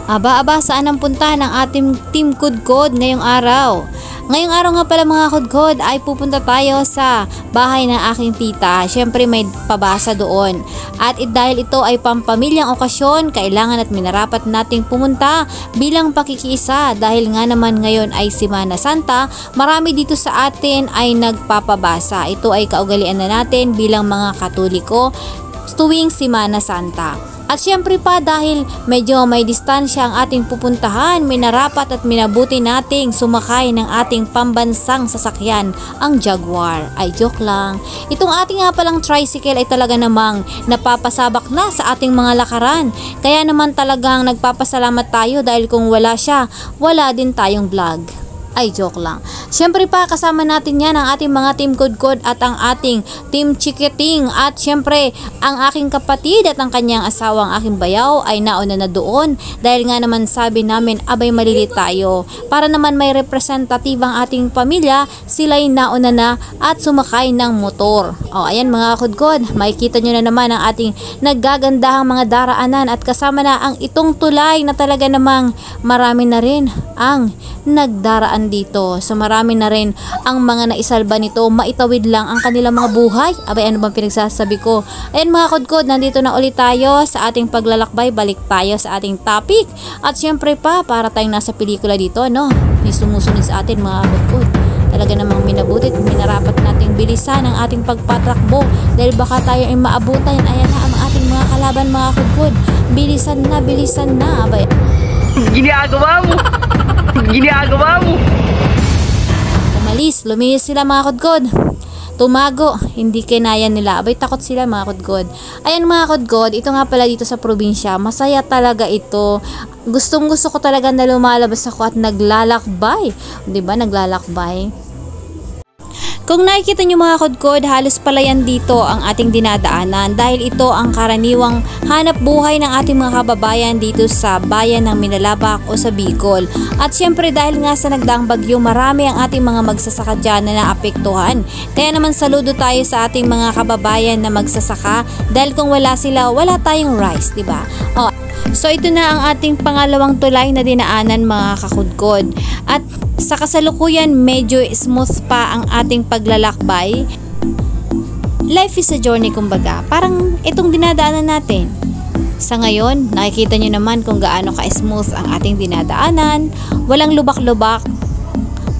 Aba, saan ang punta ng ating Team Kudkod ngayong araw? Ngayong araw nga pala mga Kudkod ay pupunta tayo sa bahay ng aking tita. Syempre may pabasa doon. At dahil ito ay pampamilyang okasyon, kailangan at minarapat nating pumunta bilang pakikiisa. Dahil nga naman ngayon ay Semana Santa, marami dito sa atin ay nagpapabasa. Ito ay kaugalian na natin bilang mga Katoliko tuwing Semana Santa. At syempre pa dahil medyo may distansya ang ating pupuntahan, minarapat at minabuti nating sumakay ng ating pambansang sasakyan, ang Jaguar. Ay joke lang. Itong ating nga palang tricycle ay talaga namang napapasabak na sa ating mga lakaran. Kaya naman talagang nagpapasalamat tayo dahil kung wala siya, wala din tayong vlog. Ay joke lang. Syempre pa kasama natin yan ang ating mga Team Kudkod at ang ating Team Chikiting at syempre ang aking kapatid at ang kanyang asawang aking bayaw ay nauna na doon dahil nga naman sabi namin abay malili tayo. Para naman may representative ang ating pamilya, sila'y nauna na at sumakay ng motor. O ayan mga Kudkod, makikita nyo na naman ang ating naggagandahang mga daraanan at kasama na ang itong tulay na talaga namang marami na rin ang nagdaraan dito. So marami na rin ang mga naisalba nito, maitawid lang ang kanilang mga buhay. Abay ano bang pinagsasabi ko? Ayan mga Kudkod, nandito na ulit tayo sa ating paglalakbay. Balik tayo sa ating topic. At syempre pa, para tayong nasa pelikula dito, no? May sumusunod sa atin mga Kudkod. Talaga namang minabutit, minarapat nating bilisan ang ating pagpatakbo dahil baka tayo ay maabutan. Ayan na ang ating mga kalaban mga Kudkod. Bilisan na. Abay. Ginagawa mo! Ginagawa mo! Luminis sila mga Kudkod. Tumago, hindi kinaya nila. Abay takot sila mga Kudkod. Ayan mga Kudkod, ito nga pala dito sa probinsya. Masaya talaga ito. Gustong gusto ko talaga na lumalabas ako at naglalakbay. Diba naglalakbay? Kung nakikita nyo mga Kudkod, halos palayan dito ang ating dinadaanan dahil ito ang karaniwang hanap buhay ng ating mga kababayan dito sa bayan ng Minalabak o sa Bicol. At syempre dahil nga sa nagdaang bagyo, marami ang ating mga magsasaka dyan na naapektuhan. Kaya naman saludo tayo sa ating mga kababayan na magsasaka dahil kung wala sila, wala tayong rice, diba? O, so ito na ang ating pangalawang tulay na dinaanan mga kakudkod. At sa kasalukuyan medyo smooth pa ang ating paglalakbay. Life is a journey kumbaga. Parang itong dinadaanan natin. Sa ngayon, nakikita nyo naman kung gaano ka-smooth ang ating dinadaanan. Walang lubak-lubak.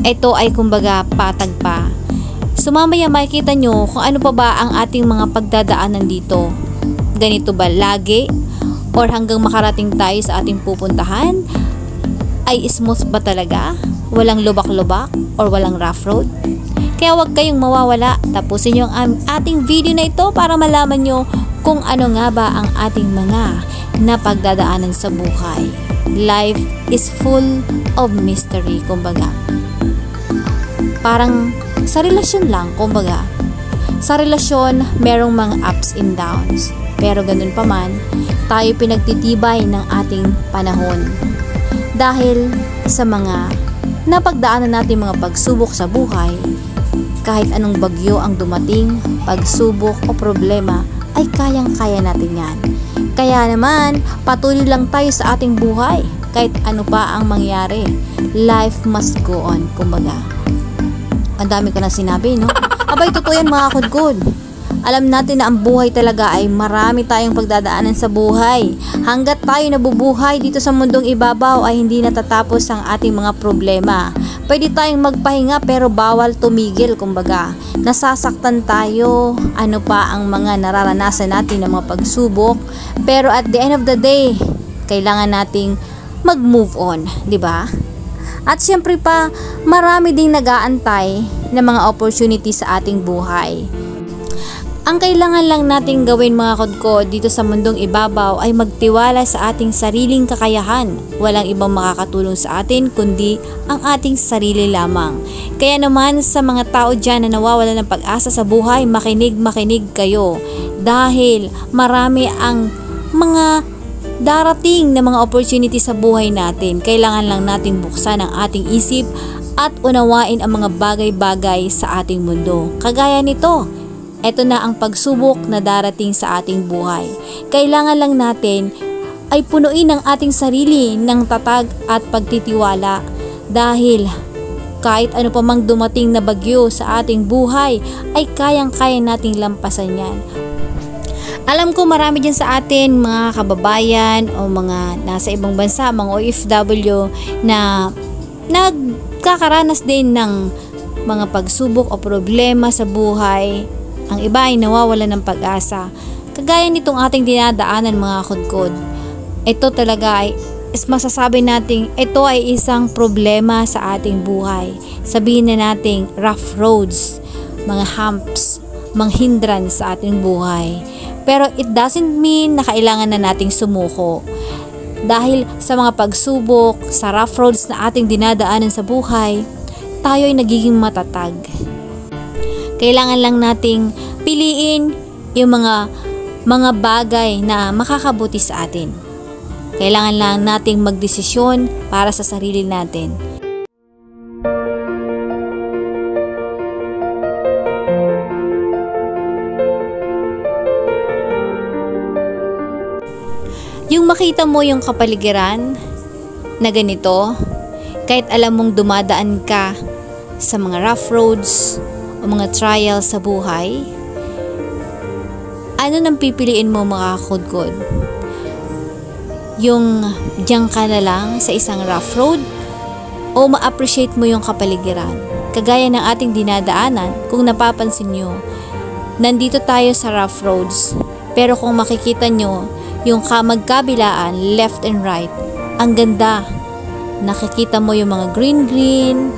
Ito ay kumbaga patag pa. So mamaya makikita nyo kung ano pa ba ang ating mga pagdadaanan dito. Ganito ba lagi? Or hanggang makarating tayo sa ating pupuntahan? Ay smooth ba talaga? Walang lubak-lubak or walang rough road? Kaya huwag kayong mawawala. Tapusin nyo ang ating video na ito para malaman nyo kung ano nga ba ang ating mga napagdadaanan sa buhay. Life is full of mystery, kumbaga. Parang sa relasyon lang, kumbaga. Sa relasyon, merong mga ups and downs. Pero ganun pa man, tayo pinagtitibay ng ating panahon. Dahil sa mga napagdaanan natin mga pagsubok sa buhay, kahit anong bagyo ang dumating, pagsubok o problema, ay kayang-kaya natin yan. Kaya naman, patuloy lang tayo sa ating buhay, kahit ano pa ang mangyari. Life must go on, kumbaga. Ang dami ko na sinabi, no? Abay, totoo yan mga Kudkod. Alam natin na ang buhay talaga ay marami tayong pagdadaanan sa buhay. Hanggat tayo nabubuhay dito sa mundong ibabaw ay hindi natatapos ang ating mga problema. Pwede tayong magpahinga pero bawal tumigil, kumbaga. Nasasaktan tayo, ano pa ang mga nararanasan natin ng mga pagsubok. Pero at the end of the day, kailangan nating mag-move on, di ba? At syempre pa, marami ding nag-aantay ng mga opportunity sa ating buhay. Ang kailangan lang nating gawin mga Kudkod dito sa mundong ibabaw ay magtiwala sa ating sariling kakayahan. Walang ibang makakatulong sa atin kundi ang ating sarili lamang. Kaya naman sa mga tao dyan na nawawala ng pag-asa sa buhay, makinig kayo. Dahil marami ang mga darating na mga opportunity sa buhay natin. Kailangan lang natin buksan ang ating isip at unawain ang mga bagay-bagay sa ating mundo. Kagaya nito, ito na ang pagsubok na darating sa ating buhay. Kailangan lang natin ay punuin ang ating sarili ng tatag at pagtitiwala dahil kahit ano pa mang dumating na bagyo sa ating buhay ay kayang-kaya nating lampasan yan. Alam ko marami dyan sa atin mga kababayan o mga nasa ibang bansa, mga OFW na nagkakaranas din ng mga pagsubok o problema sa buhay. Ang iba ay nawawalan ng pag-asa. Kagaya nitong ating dinadaanan mga kudkod. Ito talaga ay masasabi nating ito ay isang problema sa ating buhay. Sabihin na nating rough roads, mga humps, mga hindrance sa ating buhay. Pero it doesn't mean na kailangan na nating sumuko. Dahil sa mga pagsubok, sa rough roads na ating dinadaanan sa buhay, tayo ay nagiging matatag. Kailangan lang nating piliin yung mga bagay na makakabuti sa atin. Kailangan lang nating magdesisyon para sa sarili natin. Yung makita mo yung kapaligiran na ganito, kahit alam mong dumadaan ka sa mga rough roads o mga trials sa buhay, ano nang pipiliin mo mga kudkod? Yung diyan ka na lang sa isang rough road o ma-appreciate mo yung kapaligiran? Kagaya ng ating dinadaanan, kung napapansin nyo, nandito tayo sa rough roads, pero kung makikita nyo, yung magkabilaan, left and right, ang ganda. Nakikita mo yung mga green.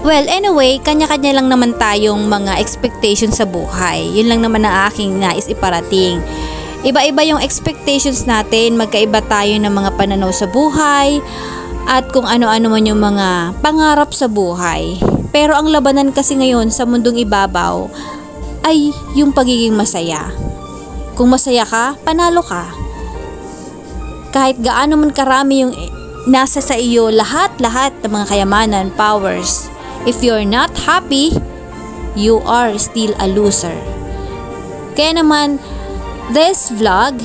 Well, anyway, kanya-kanya lang naman tayong mga expectations sa buhay. Yun lang naman ang aking nais iparating. Iba-iba yung expectations natin, magkaiba tayo ng mga pananaw sa buhay, at kung ano-ano man yung mga pangarap sa buhay. Pero ang labanan kasi ngayon sa mundong ibabaw ay yung pagiging masaya. Kung masaya ka, panalo ka. Kahit gaano man karami yung nasa sa iyo, lahat ng mga kayamanan, powers, if you're not happy, you are still a loser. Kaya naman, this vlog,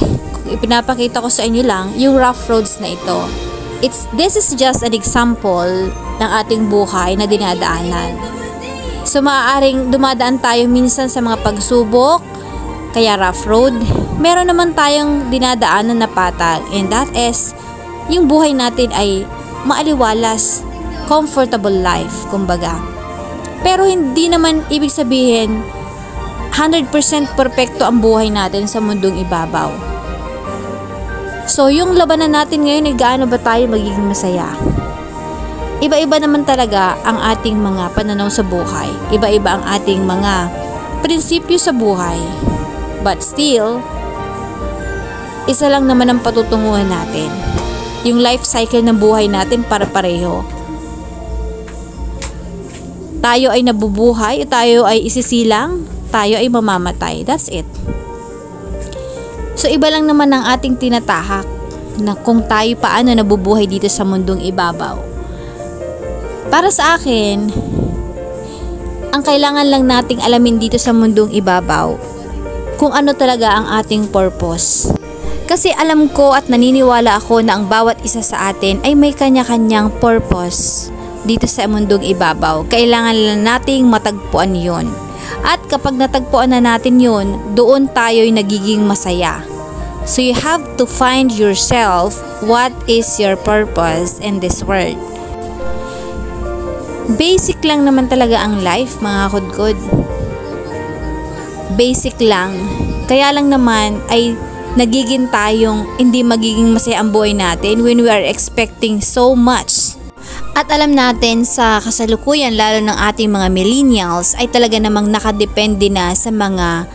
ipinapakita ko sa inyo lang yung rough roads na ito. This is just an example ng ating buhay na dinadaanan. So maaaring dumadaan tayo minsan sa mga pagsubok, kaya rough road. Meron naman tayong dinadaanan na patag, and that is yung buhay natin ay maaliwalas, comfortable life, kumbaga. Pero hindi naman ibig sabihin 100% perfecto ang buhay natin sa mundong ibabaw. So yung labanan natin ngayon ay gaano ba tayo magiging masaya? Iba-iba naman talaga ang ating mga pananaw sa buhay. Iba-iba ang ating mga prinsipyo sa buhay. But still, isa lang naman ang patutunguhan natin. Yung life cycle ng buhay natin para pareho. Tayo ay nabubuhay, tayo ay isisilang, tayo ay mamamatay. That's it. So iba lang naman ang ating tinatahak na kung tayo paano nabubuhay dito sa mundong ibabaw. Para sa akin, ang kailangan lang nating alamin dito sa mundong ibabaw kung ano talaga ang ating purpose. Kasi alam ko at naniniwala ako na ang bawat isa sa atin ay may kanya-kanyang purpose dito sa mundong ibabaw. Kailangan lang nating matagpuan yon. At kapag natagpuan na natin yon, doon tayo'y nagiging masaya. So you have to find yourself, what is your purpose in this world. Basic lang naman talaga ang life, mga kudkod. Basic lang. Kaya lang naman ay nagiging tayong hindi magiging masaya ang buhay natin when we are expecting so much. At alam natin sa kasalukuyan, lalo ng ating mga millennials, ay talaga namang nakadepende na sa mga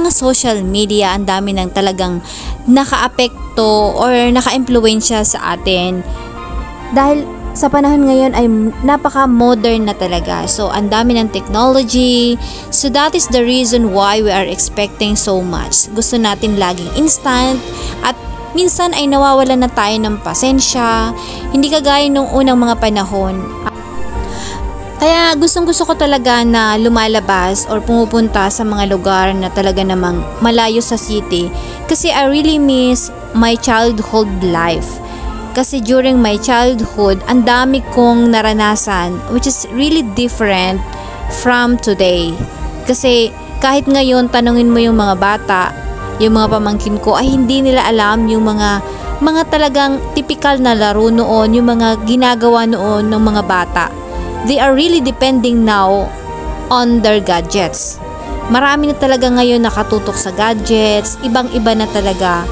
social media. Ang dami nang talagang nakaapekto or naka-impluwensya sa atin. Dahil sa panahon ngayon ay napaka-modern na talaga. So, ang dami ng technology. So, that is the reason why we are expecting so much. Gusto natin laging instant at minsan ay nawawalan na tayo ng pasensya. Hindi kagaya nung unang mga panahon. Kaya gustong-gusto ko talaga na lumalabas or pumupunta sa mga lugar na talaga namang malayo sa city. Kasi I really miss my childhood life. Kasi during my childhood, ang dami kong naranasan which is really different from today. Kasi kahit ngayon tanungin mo yung mga bata, yung mga pamangkin ko, ay hindi nila alam yung mga talagang typical na laro noon, yung mga ginagawa noon ng mga bata. They are really depending now on their gadgets. Marami na talaga ngayon nakatutok sa gadgets, ibang-iba na talaga.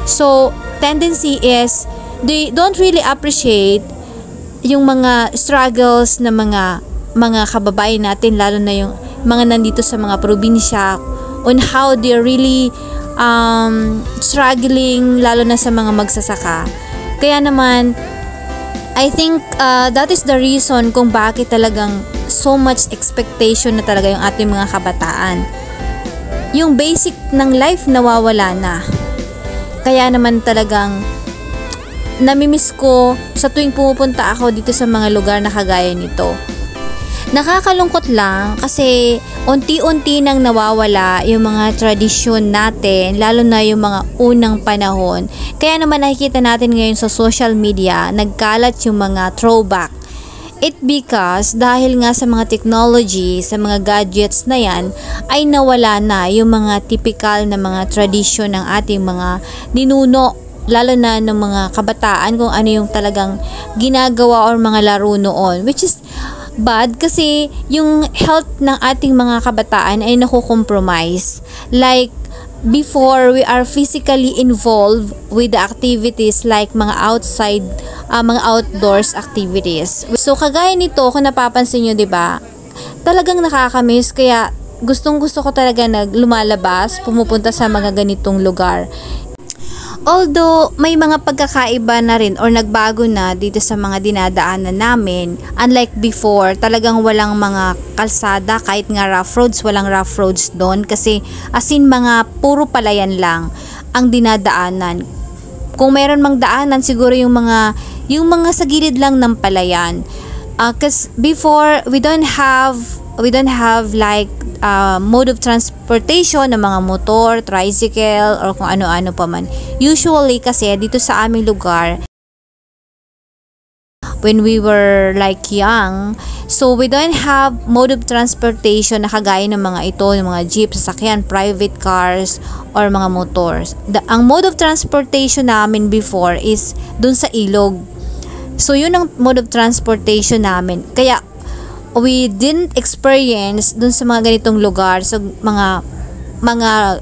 So, tendency is they don't really appreciate yung mga struggles na mga kababayan natin, lalo na yung mga nandito sa mga probinsya, on how they're really struggling, lalo na sa mga magsasaka. Kaya naman, I think that is the reason kung bakit talagang so much expectation na talaga yung ating mga kabataan. Yung basic ng life nawawala na. Kaya naman talagang namimiss ko sa tuwing pumupunta ako dito sa mga lugar na kagaya nito. Nakakalungkot lang kasi unti-unti nang nawawala yung mga tradisyon natin, lalo na yung mga unang panahon. Kaya naman nakikita natin ngayon sa social media, nagkalat yung mga throwback. It because dahil nga sa mga technology, sa mga gadgets na yan, ay nawala na yung mga typical na mga tradisyon ng ating mga ninuno, lalo na ng mga kabataan, kung ano yung talagang ginagawa or mga laro noon, which is bad kasi yung health ng ating mga kabataan ay nakukompromise. Like before, we are physically involved with the activities like mga outside, mga outdoors activities. So kagaya nito, kung napapansin nyo, 'di ba? Talagang nakakamiss, kaya gustong-gusto ko talaga lumalabas, pumupunta sa mga ganitong lugar. Although may mga pagkakaiba na rin or nagbago na dito sa mga dinadaanan namin, unlike before, talagang walang mga kalsada, kahit nga rough roads, walang rough roads doon kasi as in mga puro palayan lang ang dinadaanan. Kung mayroon mang daanan, siguro yung mga sa gilid lang ng palayan. Kasi before, we don't have like mode of transportation ng mga motor, tricycle, or kung ano-ano pa man. Usually kasi dito sa aming lugar, when we were like young, so we don't have mode of transportation na kagaya ng mga ito, ng mga jeep, sasakyan, private cars, or mga motors. Ang mode of transportation namin before is dun sa ilog. So yun ang mode of transportation namin. Kaya we didn't experience dun sa mga ganitong lugar, sa mga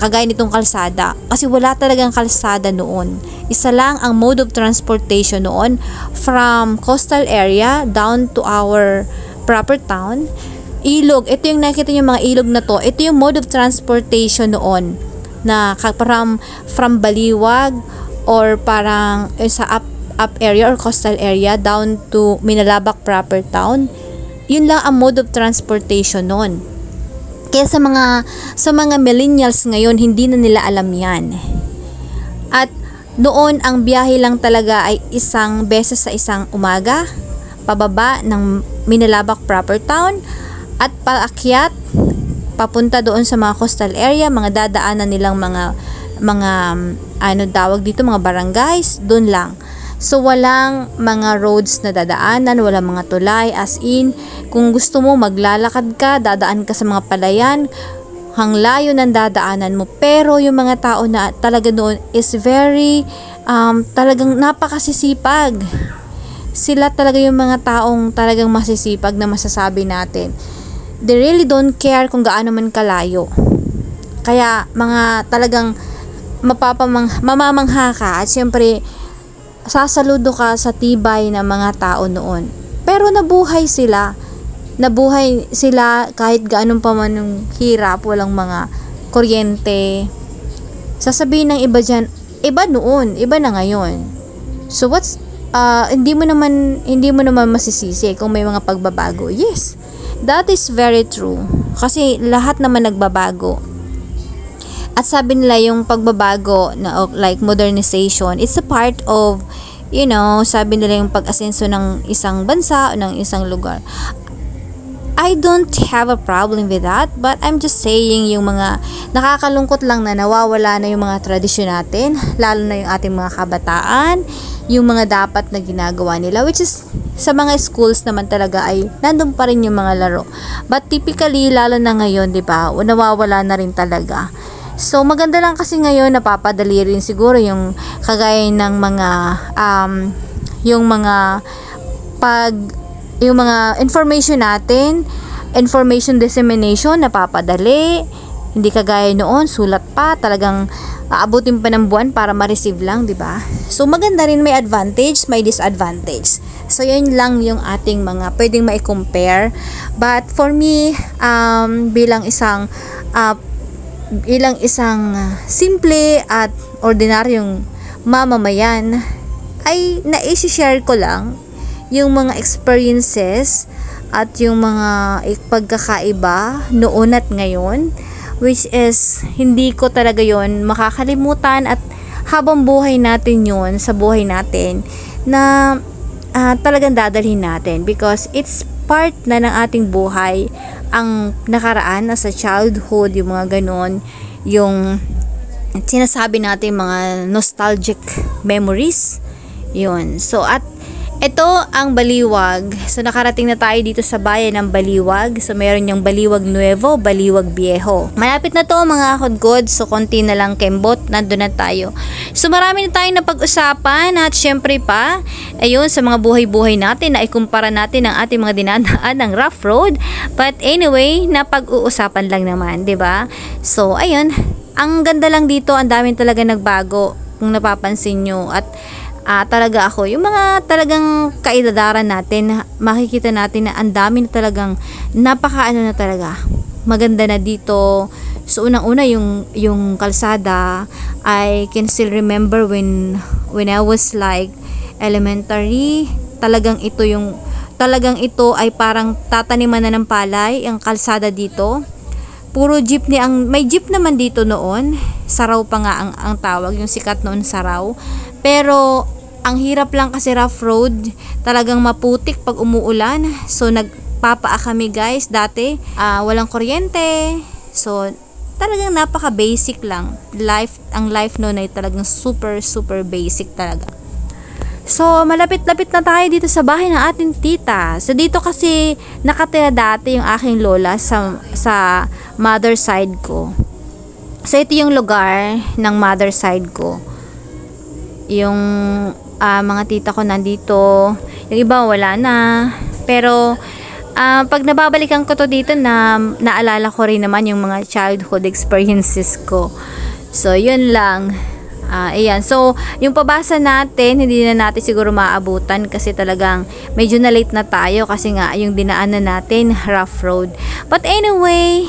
kagaya nitong kalsada, kasi wala talagang kalsada noon. Isa lang ang mode of transportation noon, from coastal area down to our proper town. Ilog, ito yung nakikita nyo, mga ilog na to, ito yung mode of transportation noon, na from Baliwag or parang sa up area or coastal area down to Minalabak proper town. Yun lang ang mode of transportation noon. Kaya sa mga millennials ngayon, hindi na nila alam yan. At noon, ang biyahe lang talaga ay isang beses sa isang umaga, pababa ng Minalabak proper town, at paakyat papunta doon sa mga coastal area, mga dadaanan nilang mga mga barangays, doon lang. So walang mga roads na dadaanan, walang mga tulay, as in kung gusto mo maglalakad ka, dadaan ka sa mga palayan, hanglayo ng dadaanan mo. Pero yung mga tao na talaga doon is very talagang napakasisipag. Sila talaga yung mga taong talagang masisipag na masasabi natin. They really don't care kung gaano man kalayo. Kaya mga talagang mamamangha ka, at syempre sasaludo ka sa tibay ng mga tao noon. Pero nabuhay sila kahit gaano pa man ng hirap, walang mga kuryente. Sasabihin ng iba dyan, iba noon, iba na ngayon. So hindi mo naman masisisi kung may mga pagbabago. Yes, that is very true. Kasi lahat naman nagbabago. At sabi nila yung pagbabago na like modernization, it's a part of, sabi nila yung pag-asenso ng isang bansa o ng isang lugar. I don't have a problem with that, but I'm just saying yung mga nakakalungkot lang na nawawala na yung mga tradisyon natin, lalo na yung ating mga kabataan, yung mga dapat na ginagawa nila, which is sa mga schools naman talaga ay nandun pa rin yung mga laro. But typically, lalo na ngayon, di ba, nawawala na rin talaga. So, maganda lang kasi ngayon, napapadali rin siguro yung kagaya ng mga, yung mga information natin, information dissemination, napapadali. Hindi kagaya noon, sulat pa, talagang aabutin pa ng buwan para ma-receive lang, di ba? So, maganda rin, may advantage, may disadvantage. So, yun lang yung ating mga pwedeng ma-compare. But, for me, bilang isang simple at ordinaryong mamamayan, ay na-share ko lang yung mga experiences at yung mga pagkakaiba noon at ngayon, which is hindi ko talaga yon makakalimutan, at habang buhay natin yon sa buhay natin na talagang dadalhin natin, because it's part na ng ating buhay ang nakaraan as a childhood, yung mga ganon, yung sinasabi natin mga nostalgic memories yun. So at ito ang Baliwag. So nakarating na tayo dito sa bayan ng Baliwag. So meron yung Baliwag Nuevo, Baliwag Viejo. Malapit na to mga kudgod. So konti na lang kembot, nandun na tayo. So marami na tayong napag-usapan, at syempre pa, ayun, sa mga buhay-buhay natin na ikumpara natin ang ating mga dinadaan ng rough road. But anyway, napag-uusapan lang naman, 'di ba? So ayun, ang ganda lang dito, ang daming talaga nagbago kung napapansin nyo. At talaga ako, yung mga talagang kaedadaran natin, makikita natin na ang dami na talagang napakaano na talaga. Maganda na dito. So unang-una yung kalsada, I can still remember when I was like elementary, talagang ito ay parang tataniman na ng palay ang kalsada dito. Puro jeepney may jeep naman dito noon. Saraw pa nga ang tawag, yung sikat noon, Saraw. Pero ang hirap lang kasi rough road, talagang maputik pag umuulan. So nagpapaa kami guys dati, walang kuryente. So talagang napaka basic lang. Ang life noon ay talagang super basic talaga. So malapit-lapit na tayo dito sa bahay ng ating tita. So dito kasi nakatira dati yung aking lola sa mother side ko. So ito yung lugar ng mother side ko. Yung mga tita ko nandito, yung iba wala na, pero pag nababalikan ko to dito, naalala ko rin naman yung mga childhood experiences ko. So yun lang. Ayan, so yung pabasa natin, hindi na natin siguro maabutan kasi talagang medyo na late na tayo, kasi nga yung dinaanan natin rough road. But anyway,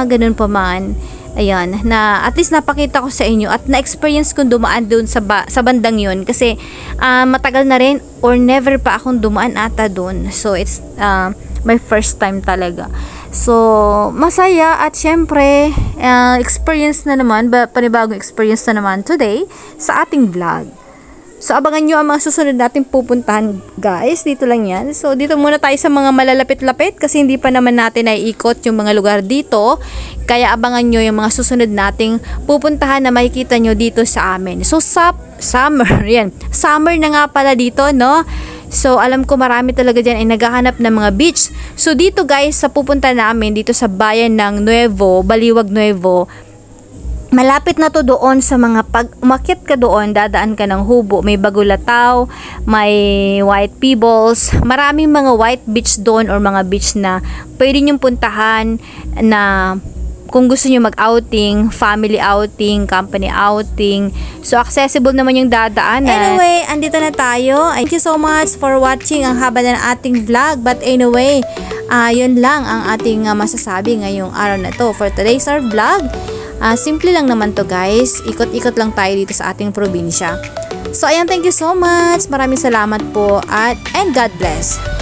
ganun pa man. Ayan, na at least napakita ko sa inyo at na-experience kong dumaan doon sa bandang yun, kasi matagal na rin or never pa akong dumaan ata doon. So it's my first time talaga. So masaya, at syempre experience na naman, panibagong experience na naman today sa ating vlog. So abangan nyo ang mga susunod natin pupuntahan guys, dito lang yan. So dito muna tayo sa mga malalapit-lapit kasi hindi pa naman natin naiikot yung mga lugar dito. Kaya abangan nyo yung mga susunod nating pupuntahan na makikita nyo dito sa amin. So summer, yan. Summer na nga pala dito, no? So alam ko marami talaga dyan ay naghahanap ng mga beach. So dito guys, sa pupunta namin dito sa bayan ng Nuevo, Baliwag Nuevo, malapit na to doon sa mga pag umakyat ka doon, dadaan ka ng Hubo, may Bagulataw, may White Pebbles, maraming mga white beach doon or mga beach na pwede nyong puntahan na kung gusto nyo mag-outing, family outing, company outing. So accessible naman yung dadaan. Anyway, andito na tayo. Thank you so much for watching ang haba na ng ating vlog. But anyway, yun lang ang ating masasabi ngayong araw na to for today's our vlog. Simple lang naman to guys, ikot-ikot lang tayo dito sa ating probinsya. So ayan, thank you so much, maraming salamat po, and God bless.